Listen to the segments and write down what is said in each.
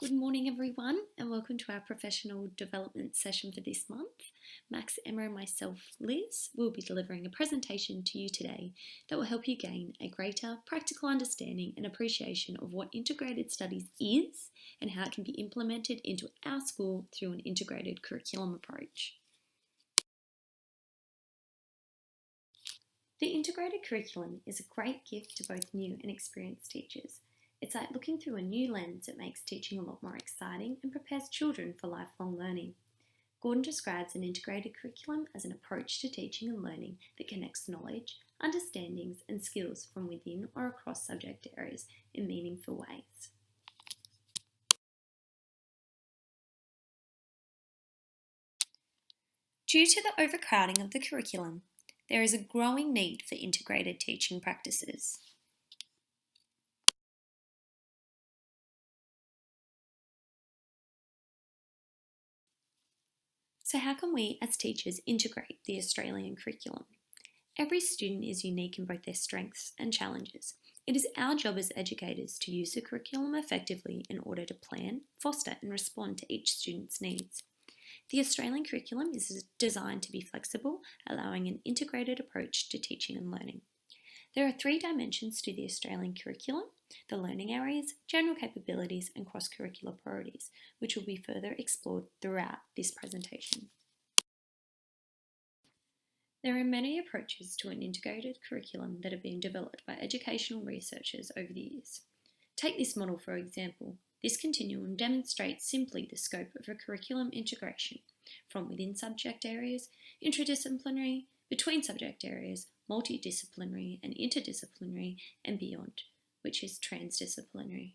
Good morning everyone and welcome to our professional development session for this month. Max, Emma and myself, Liz, will be delivering a presentation to you today that will help you gain a greater practical understanding and appreciation of what integrated studies is and how it can be implemented into our school through an integrated curriculum approach. The integrated curriculum is a great gift to both new and experienced teachers. It's like looking through a new lens that makes teaching a lot more exciting and prepares children for lifelong learning. Gordon describes an integrated curriculum as an approach to teaching and learning that connects knowledge, understandings and skills from within or across subject areas in meaningful ways. Due to the overcrowding of the curriculum, there is a growing need for integrated teaching practices. So how can we as teachers integrate the Australian curriculum? Every student is unique in both their strengths and challenges. It is our job as educators to use the curriculum effectively in order to plan, foster and respond to each student's needs. The Australian curriculum is designed to be flexible, allowing an integrated approach to teaching and learning. There are 3 dimensions to the Australian curriculum: the learning areas, general capabilities and cross-curricular priorities, which will be further explored throughout this presentation. There are many approaches to an integrated curriculum that have been developed by educational researchers over the years. Take this model for example. This continuum demonstrates simply the scope of a curriculum integration from within subject areas, interdisciplinary, between subject areas, multidisciplinary and interdisciplinary, and beyond, which is transdisciplinary.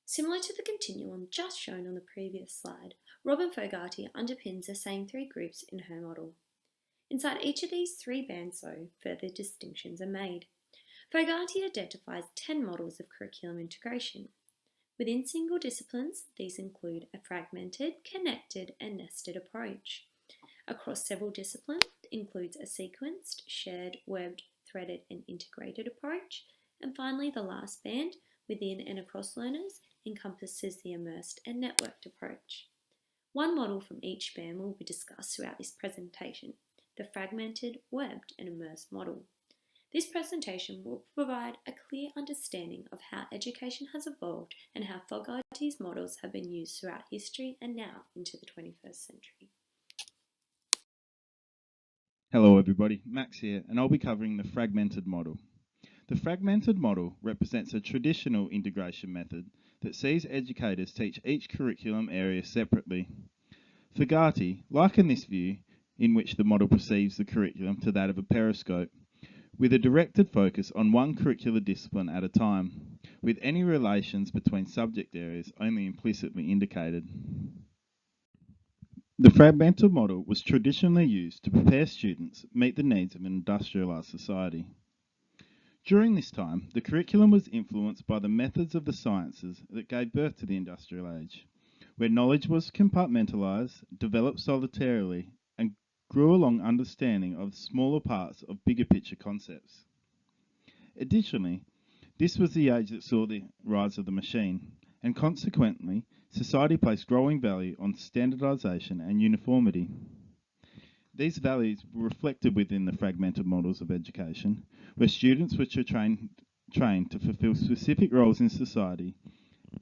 Similar to the continuum just shown on the previous slide, Robin Fogarty underpins the same 3 groups in her model. Inside each of these 3 bands, though, further distinctions are made. Fogarty identifies 10 models of curriculum integration. Within single disciplines, these include a fragmented, connected, and nested approach. Across several disciplines, includes a sequenced, shared, webbed, threaded, and integrated approach. And finally, the last band, within and across learners, encompasses the immersed and networked approach. One model from each band will be discussed throughout this presentation: the fragmented, webbed, and immersed model. This presentation will provide a clear understanding of how education has evolved and how Fogarty's models have been used throughout history and now into the 21st century. Hello everybody, Max here, and I'll be covering the fragmented model. The fragmented model represents a traditional integration method that sees educators teach each curriculum area separately. Fogarty likened this view, in which the model perceives the curriculum, to that of a periscope, with a directed focus on one curricular discipline at a time, with any relations between subject areas only implicitly indicated. The fragmented model was traditionally used to prepare students to meet the needs of an industrialised society. During this time, the curriculum was influenced by the methods of the sciences that gave birth to the industrial age, where knowledge was compartmentalised, developed solitarily, and grew along understanding of smaller parts of bigger picture concepts. Additionally, this was the age that saw the rise of the machine, and consequently, society placed growing value on standardisation and uniformity. These values were reflected within the fragmented models of education, where students were trained to fulfil specific roles in society,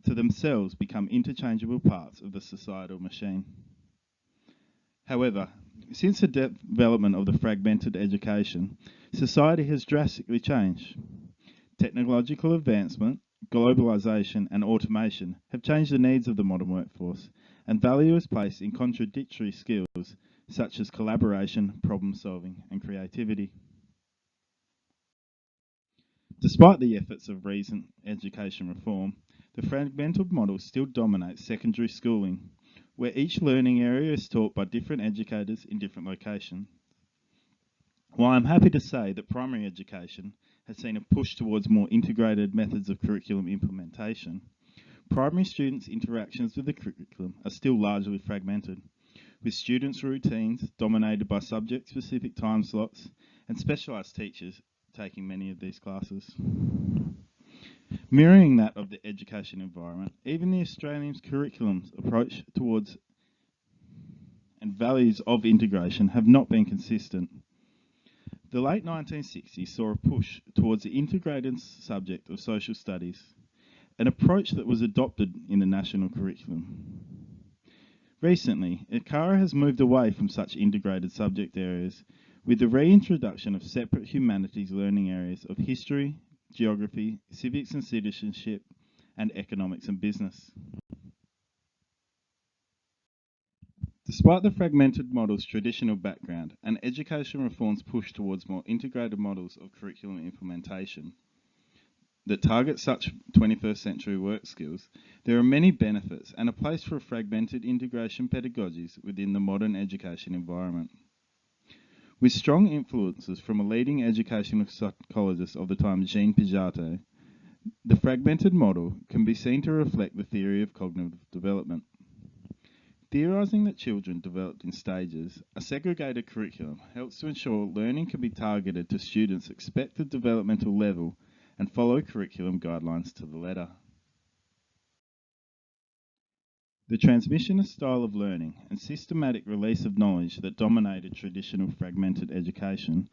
to themselves become interchangeable parts of the societal machine. However, since the development of the fragmented education, society has drastically changed. Technological advancement, globalisation and automation have changed the needs of the modern workforce, and value is placed in contradictory skills such as collaboration, problem solving and creativity. Despite the efforts of recent education reform, the fragmented model still dominates secondary schooling, where each learning area is taught by different educators in different locations. While I'm happy to say that primary education has seen a push towards more integrated methods of curriculum implementation, primary students' interactions with the curriculum are still largely fragmented, with students' routines dominated by subject-specific time slots and specialised teachers taking many of these classes. Mirroring that of the education environment, even the Australian curriculum's approach towards and values of integration have not been consistent. The late 1960s saw a push towards the integrated subject of social studies, an approach that was adopted in the national curriculum. Recently, ICARA has moved away from such integrated subject areas with the reintroduction of separate humanities learning areas of history, geography, civics and citizenship, and economics and business. Despite the fragmented model's traditional background and education reform's push towards more integrated models of curriculum implementation that target such 21st century work skills, there are many benefits and a place for fragmented integration pedagogies within the modern education environment. With strong influences from a leading educational psychologist of the time, Jean Piaget, the fragmented model can be seen to reflect the theory of cognitive development. Theorising that children developed in stages, a segregated curriculum helps to ensure learning can be targeted to students' expected developmental level and follow curriculum guidelines to the letter. The transmissionist style of learning and systematic release of knowledge that dominated traditional fragmented education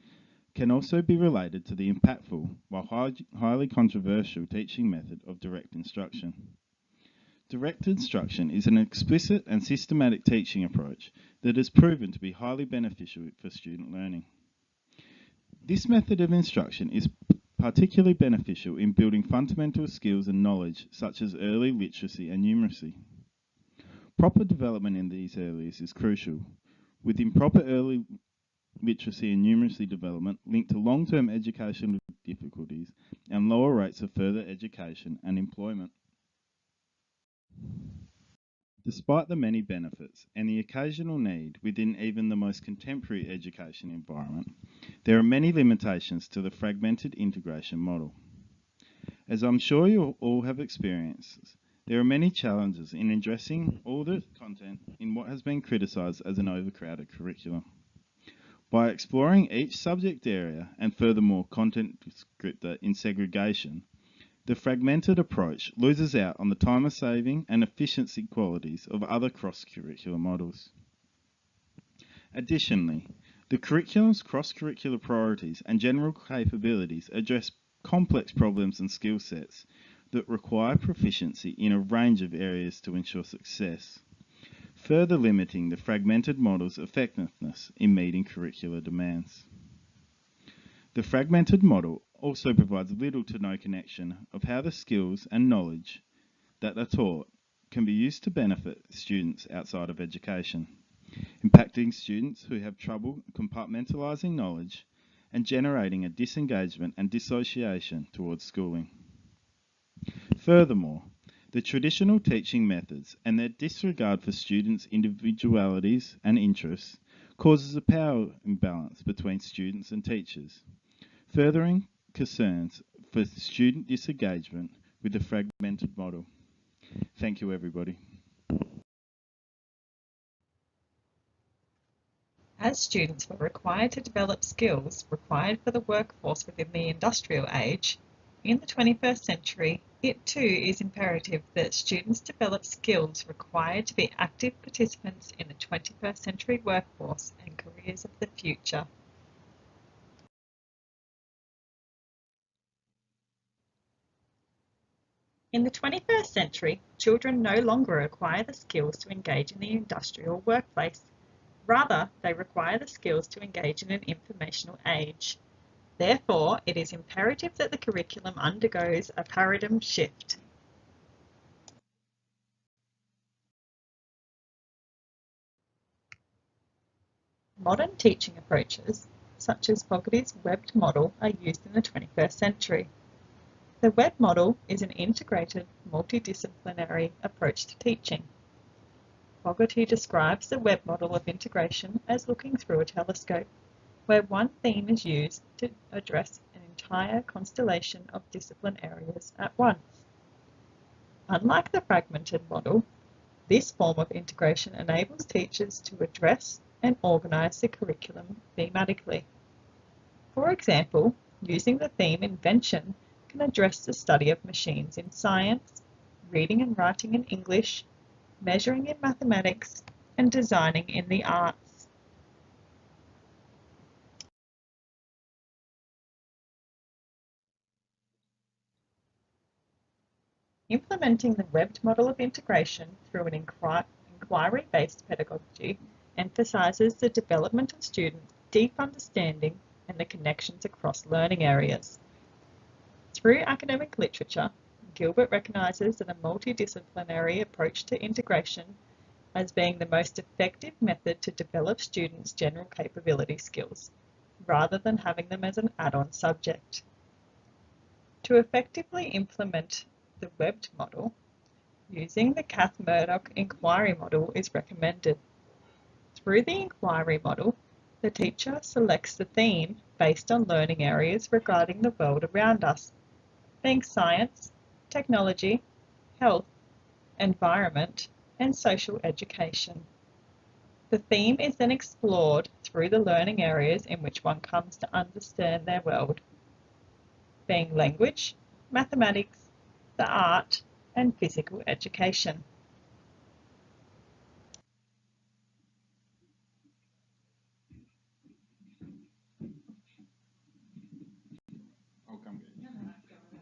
can also be related to the impactful, while highly controversial teaching method of direct instruction. Direct instruction is an explicit and systematic teaching approach that has proven to be highly beneficial for student learning. This method of instruction is particularly beneficial in building fundamental skills and knowledge such as early literacy and numeracy. Proper development in these areas is crucial, with improper early literacy and numeracy development linked to long-term educational difficulties and lower rates of further education and employment. Despite the many benefits and the occasional need within even the most contemporary education environment, there are many limitations to the fragmented integration model. As I'm sure you all have experienced, there are many challenges in addressing all the content in what has been criticised as an overcrowded curriculum. By exploring each subject area and furthermore content descriptor in segregation, the fragmented approach loses out on the time-saving and efficiency qualities of other cross-curricular models. Additionally, the curriculum's cross-curricular priorities and general capabilities address complex problems and skill sets that require proficiency in a range of areas to ensure success, further limiting the fragmented model's effectiveness in meeting curricular demands. The fragmented model also provides little to no connection of how the skills and knowledge that are taught can be used to benefit students outside of education, impacting students who have trouble compartmentalising knowledge and generating a disengagement and dissociation towards schooling. Furthermore, the traditional teaching methods and their disregard for students' individualities and interests causes a power imbalance between students and teachers, furthering concerns for student disengagement with the fragmented model. Thank you, everybody. As students were required to develop skills required for the workforce within the industrial age, in the 21st century, it too is imperative that students develop skills required to be active participants in the 21st century workforce and careers of the future. In the 21st century, children no longer acquire the skills to engage in the industrial workplace. Rather, they require the skills to engage in an informational age. Therefore, it is imperative that the curriculum undergoes a paradigm shift. Modern teaching approaches, such as Fogarty's webbed model, are used in the 21st century. The web model is an integrated, multidisciplinary approach to teaching. Fogarty describes the web model of integration as looking through a telescope, where one theme is used to address an entire constellation of discipline areas at once. Unlike the fragmented model, this form of integration enables teachers to address and organise the curriculum thematically. For example, using the theme invention, can address the study of machines in science, reading and writing in English, measuring in mathematics, and designing in the arts. Implementing the webbed model of integration through an inquiry-based pedagogy emphasises the development of students' deep understanding and the connections across learning areas. Through academic literature, Gilbert recognises that a multidisciplinary approach to integration as being the most effective method to develop students' general capability skills, rather than having them as an add-on subject. To effectively implement the webbed model, using the Cath-Murdoch inquiry model is recommended. Through the inquiry model, the teacher selects the theme based on learning areas regarding the world around us, being science, technology, health, environment, and social education. The theme is then explored through the learning areas in which one comes to understand their world, being language, mathematics, the art, and physical education. I'll come get you.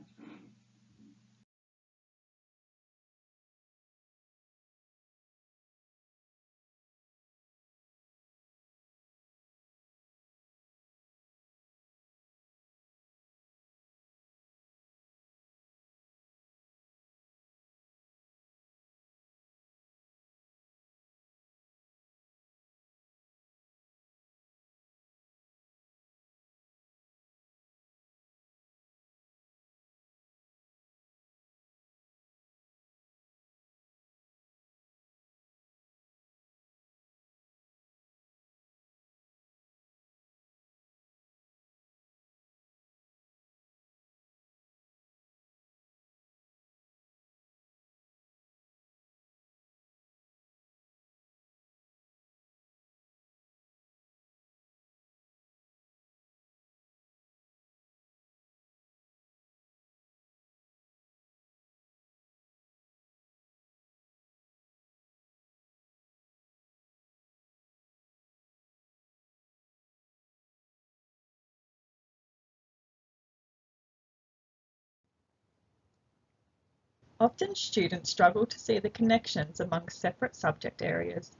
Often students struggle to see the connections among separate subject areas,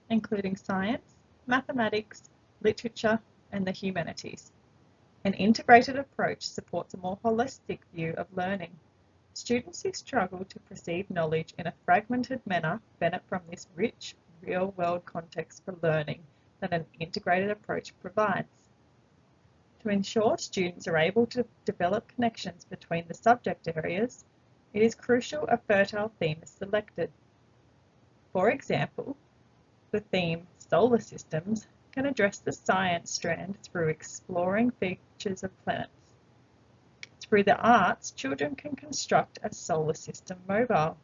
including science, mathematics, literature, and the humanities. An integrated approach supports a more holistic view of learning. Students who struggle to perceive knowledge in a fragmented manner benefit from this rich, real-world context for learning that an integrated approach provides. To ensure students are able to develop connections between the subject areas, it is crucial a fertile theme is selected. For example, the theme Solar Systems can address the science strand through exploring features of planets. Through the arts, children can construct a solar system mobile.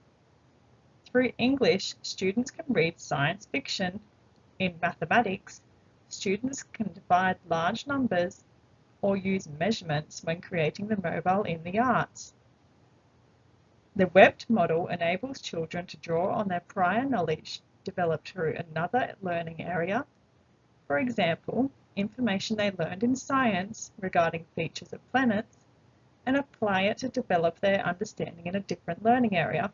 Through English, students can read science fiction. In mathematics, students can divide large numbers or use measurements when creating the mobile in the arts. The webbed model enables children to draw on their prior knowledge developed through another learning area, for example, information they learned in science regarding features of planets, and apply it to develop their understanding in a different learning area,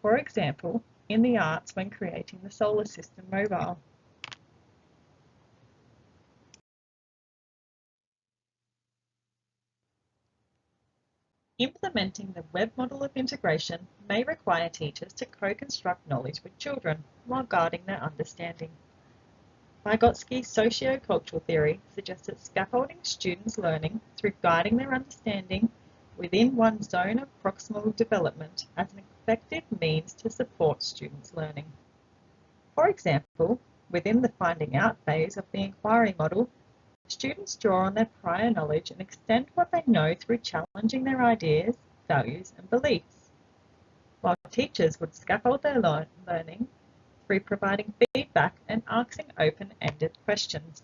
for example, in the arts when creating the solar system mobile. Implementing the web model of integration may require teachers to co-construct knowledge with children while guarding their understanding. Vygotsky's sociocultural theory suggests that scaffolding students' learning through guiding their understanding within one zone of proximal development as an effective means to support students' learning. For example, within the finding out phase of the inquiry model, students draw on their prior knowledge and extend what they know through challenging their ideas, values, and beliefs, while teachers would scaffold their learning through providing feedback and asking open-ended questions.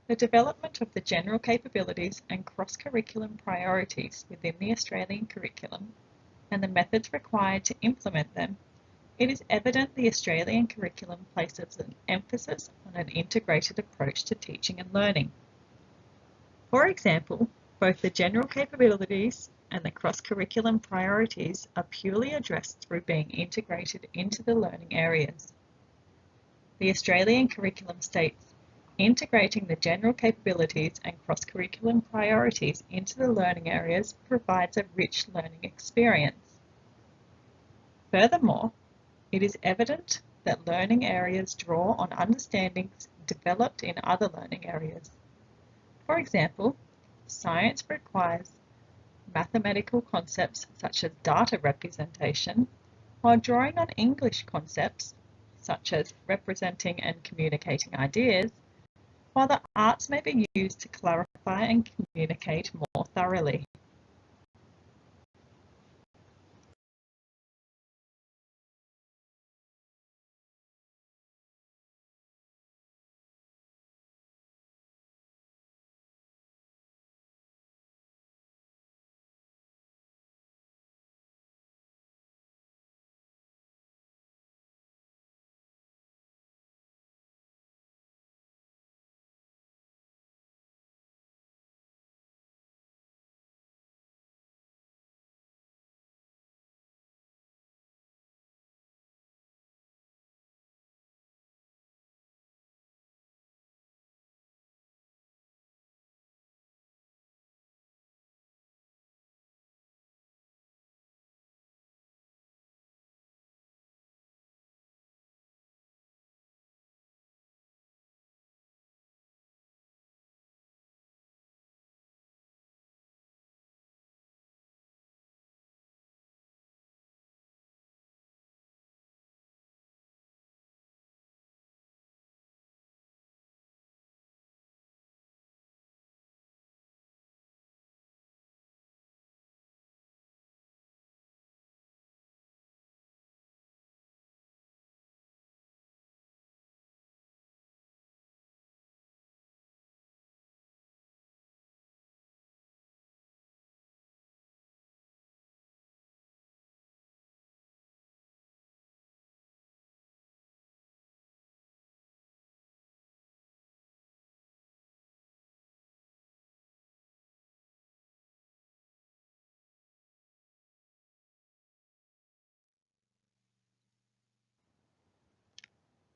The development of the general capabilities and cross-curriculum priorities within the Australian curriculum and the methods required to implement them, it is evident the Australian curriculum places an emphasis on an integrated approach to teaching and learning. For example, both the general capabilities and the cross-curriculum priorities are purely addressed through being integrated into the learning areas. The Australian curriculum states, integrating the general capabilities and cross-curriculum priorities into the learning areas provides a rich learning experience. Furthermore, it is evident that learning areas draw on understandings developed in other learning areas. For example, science requires mathematical concepts such as data representation, while drawing on English concepts such as representing and communicating ideas, while the arts may be used to clarify and communicate more thoroughly.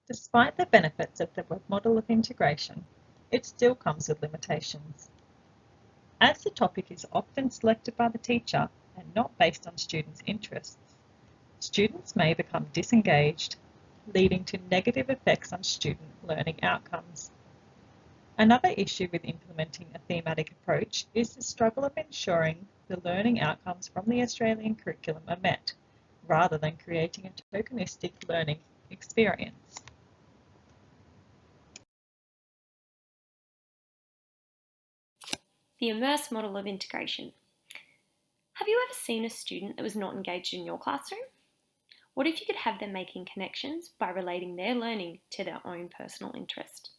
Despite the benefits of the web model of integration, it still comes with limitations. As the topic is often selected by the teacher and not based on students' interests, students may become disengaged, leading to negative effects on student learning outcomes. Another issue with implementing a thematic approach is the struggle of ensuring the learning outcomes from the Australian curriculum are met, rather than creating a tokenistic learning experience. The immerse model of integration. Have you ever seen a student that was not engaged in your classroom? What if you could have them making connections by relating their learning to their own personal interest?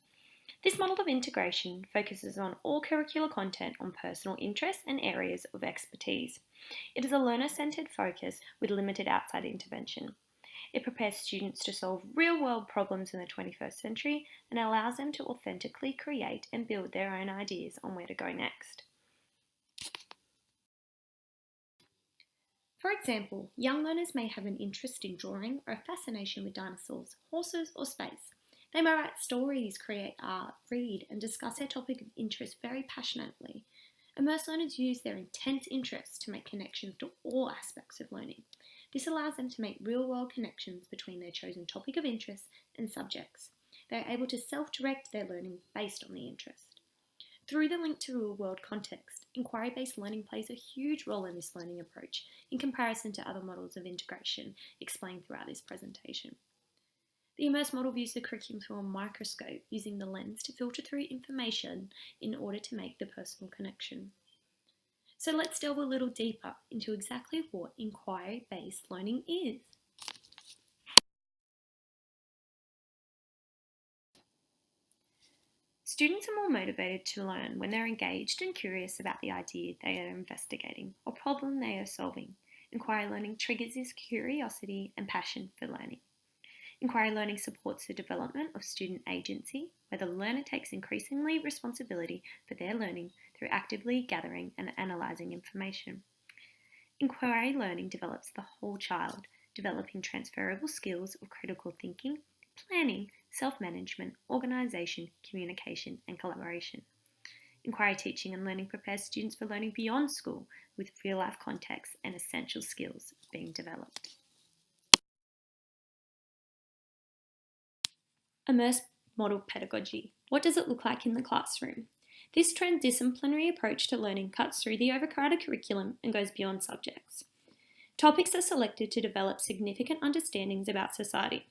This model of integration focuses on all curricular content on personal interests and areas of expertise. It is a learner-centered focus with limited outside intervention. It prepares students to solve real-world problems in the 21st century and allows them to authentically create and build their own ideas on where to go next. For example, young learners may have an interest in drawing or a fascination with dinosaurs, horses, or space. They may write stories, create art, read, and discuss their topic of interest very passionately. Immerse learners use their intense interests to make connections to all aspects of learning. This allows them to make real-world connections between their chosen topic of interest and subjects. They are able to self-direct their learning based on the interest. Through the link to real-world context, inquiry-based learning plays a huge role in this learning approach in comparison to other models of integration explained throughout this presentation. The immerse model views the curriculum through a microscope, using the lens to filter through information in order to make the personal connection. So let's delve a little deeper into exactly what inquiry-based learning is. Students are more motivated to learn when they're engaged and curious about the idea they are investigating or problem they are solving. Inquiry learning triggers this curiosity and passion for learning. Inquiry learning supports the development of student agency, where the learner takes increasingly responsibility for their learning through actively gathering and analysing information. Inquiry learning develops the whole child, developing transferable skills of critical thinking, planning, self-management, organisation, communication and collaboration. Inquiry teaching and learning prepares students for learning beyond school, with real-life context and essential skills being developed. Immerse model pedagogy. What does it look like in the classroom? This transdisciplinary approach to learning cuts through the overcrowded curriculum and goes beyond subjects. Topics are selected to develop significant understandings about society.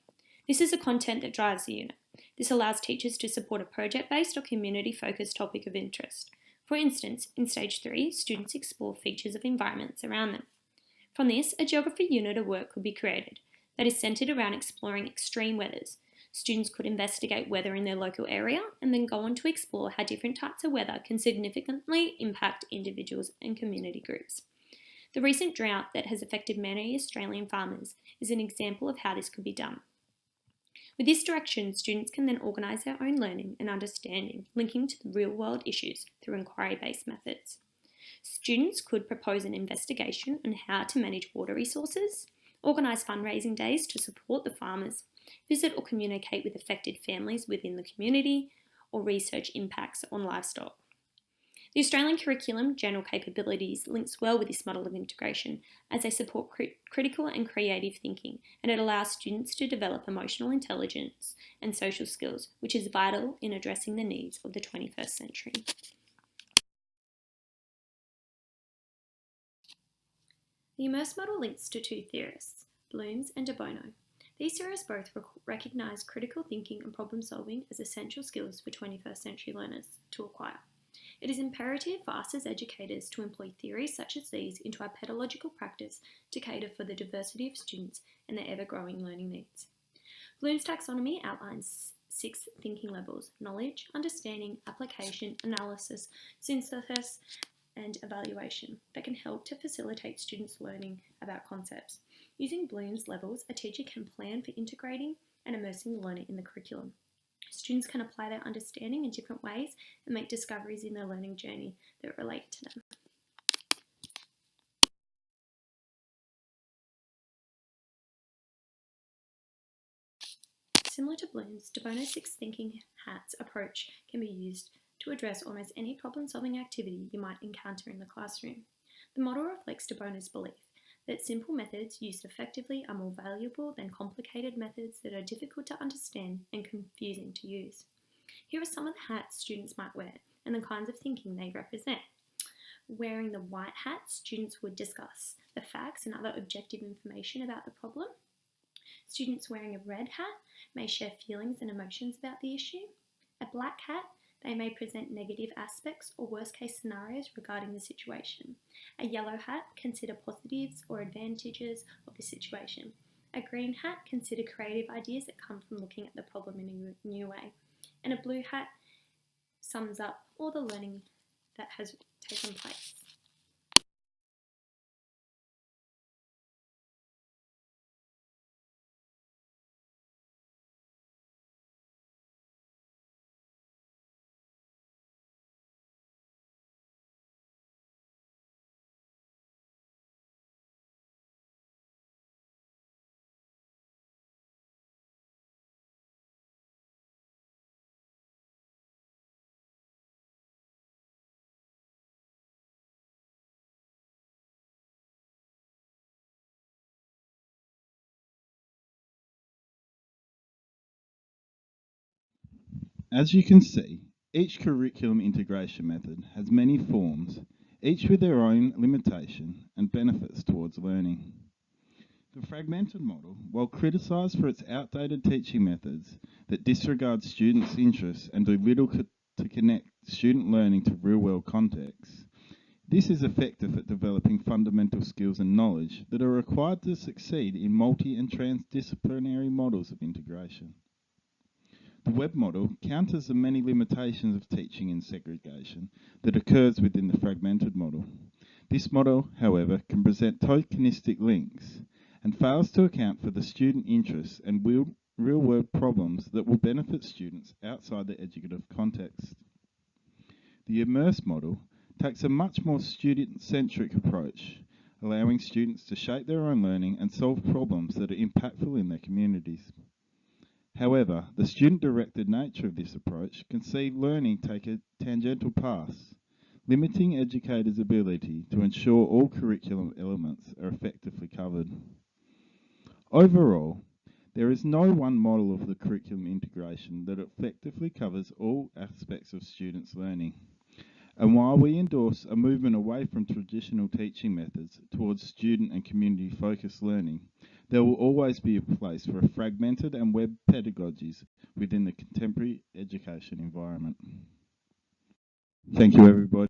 This is the content that drives the unit. This allows teachers to support a project-based or community-focused topic of interest. For instance, in Stage 3, students explore features of environments around them. From this, a geography unit of work could be created that is centred around exploring extreme weathers. Students could investigate weather in their local area and then go on to explore how different types of weather can significantly impact individuals and community groups. The recent drought that has affected many Australian farmers is an example of how this could be done. With this direction, students can then organise their own learning and understanding, linking to the real-world issues through inquiry-based methods. Students could propose an investigation on how to manage water resources, organise fundraising days to support the farmers, visit or communicate with affected families within the community, or research impacts on livestock. The Australian curriculum general capabilities links well with this model of integration as they support critical and creative thinking, and it allows students to develop emotional intelligence and social skills, which is vital in addressing the needs of the 21st century. The Immerse model links to two theorists, Bloom's and de Bono. These theorists both recognise critical thinking and problem solving as essential skills for 21st century learners to acquire. It is imperative for us as educators to employ theories such as these into our pedagogical practice to cater for the diversity of students and their ever-growing learning needs. Bloom's taxonomy outlines 6 thinking levels: knowledge, understanding, application, analysis, synthesis, and evaluation that can help to facilitate students' learning about concepts. Using Bloom's levels, a teacher can plan for integrating and immersing the learner in the curriculum. Students can apply their understanding in different ways and make discoveries in their learning journey that relate to them. Similar to Bloom's, de Bono's 6 thinking hats approach can be used to address almost any problem-solving activity you might encounter in the classroom. The model reflects de Bono's belief that simple methods used effectively are more valuable than complicated methods that are difficult to understand and confusing to use. Here are some of the hats students might wear and the kinds of thinking they represent. Wearing the white hat, students would discuss the facts and other objective information about the problem. Students wearing a red hat may share feelings and emotions about the issue. A black hat, they may present negative aspects or worst-case scenarios regarding the situation. A yellow hat, consider positives or advantages of the situation. A green hat, consider creative ideas that come from looking at the problem in a new way. And a blue hat sums up all the learning that has taken place. As you can see, each curriculum integration method has many forms, each with their own limitation and benefits towards learning. The fragmented model, while criticised for its outdated teaching methods that disregard students' interests and do little to connect student learning to real-world contexts, this is effective at developing fundamental skills and knowledge that are required to succeed in multi- and transdisciplinary models of integration. The web model counters the many limitations of teaching in segregation that occurs within the fragmented model. This model, however, can present tokenistic links and fails to account for the student interests and real-world problems that will benefit students outside the educative context. The immerse model takes a much more student-centric approach, allowing students to shape their own learning and solve problems that are impactful in their communities. However, the student-directed nature of this approach can see learning take a tangential path, limiting educators' ability to ensure all curriculum elements are effectively covered. Overall, there is no one model of the curriculum integration that effectively covers all aspects of students' learning. And while we endorse a movement away from traditional teaching methods towards student and community-focused learning, there will always be a place for fragmented and web pedagogies within the contemporary education environment. Thank you, everybody.